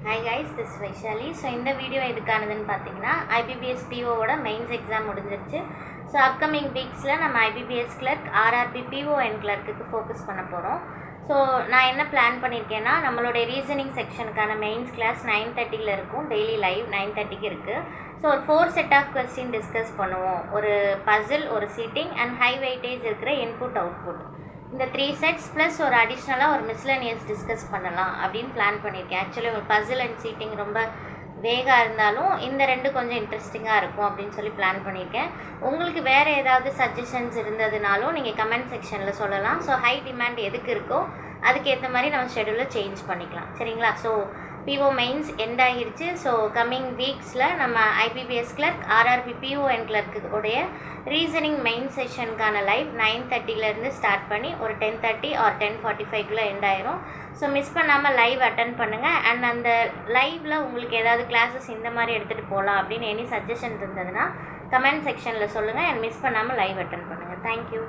Hi guys, this is Vaishali. So இந்த video எதுக்கானதுன்னு பார்த்தீங்கன்னா IBPS POவோட மெயின்ஸ் எக்ஸாம் முடிஞ்சிருச்சு. ஸோ அப்கமிங் வீக்ஸில் நம்ம IBPS clerk RRB PO and கிளர்க்குக்கு ஃபோக்கஸ் பண்ண போகிறோம். ஸோ நான் என்ன பிளான் பண்ணியிருக்கேன்னா நம்மளுடைய ரீசனிங் செக்ஷனுக்கான மெயின்ஸ் கிளாஸ் 9:30 இருக்கும். டெய்லி லைவ் 9:30 இருக்குது. ஸோ ஒரு 4 செட் ஆஃப் கொஸ்டின் டிஸ்கஸ் பண்ணுவோம். ஒரு பசில், ஒரு சீட்டிங் அண்ட் ஹை வெயிட்டேஜ் இருக்கிற இன்புட் அவுட்புட். இந்த 3 செட்ஸ் ப்ளஸ் ஒரு அடிஷ்னலாக ஒரு மிஸ்லனியஸ் டிஸ்கஸ் பண்ணலாம் அப்படின்னு பிளான் பண்ணியிருக்கேன். ஆக்சுவலி ஒரு பசில் அண்ட் சீட்டிங் ரொம்ப வேகாக இருந்தாலும் இந்த ரெண்டு கொஞ்சம் இன்ட்ரெஸ்டிங்காக இருக்கும் அப்படின்னு சொல்லி பிளான் பண்ணியிருக்கேன். உங்களுக்கு வேறு ஏதாவது சஜஷன்ஸ் இருந்ததுனாலும் நீங்கள் கமெண்ட் செக்ஷனில் சொல்லலாம். ஸோ ஹை டிமாண்ட் எதுக்கு இருக்கோ அதுக்கேற்ற மாதிரி நம்ம ஷெடியூலை சேஞ்ச் பண்ணிக்கலாம், சரிங்களா? ஸோ PO மெயின்ஸ் எண்ட் ஆகிருச்சு. ஸோ கம்மிங் வீக்ஸில் நம்ம IBPS clerk RRB PO and கிளர்க்கு உடைய ரீசனிங் மெயின் செஷனுக்கான லைவ் 9:30 ஸ்டார்ட் பண்ணி ஒரு 10:30 ஆர் 10:45 எண்ட் ஆயிரும். ஸோ மிஸ் பண்ணாமல் லைவ் அட்டன் பண்ணுங்கள். அண்ட் அந்த லைவில் உங்களுக்கு ஏதாவது கிளாஸஸ் இந்த மாதிரி எடுத்துகிட்டு போகலாம் அப்படின்னு எனி சஜஷன் இருந்ததுன்னா கமெண்ட் செக்ஷனில் சொல்லுங்கள். அண்ட் மிஸ் பண்ணாமல் லைவ் அட்டன் பண்ணுங்கள். தேங்க்யூ.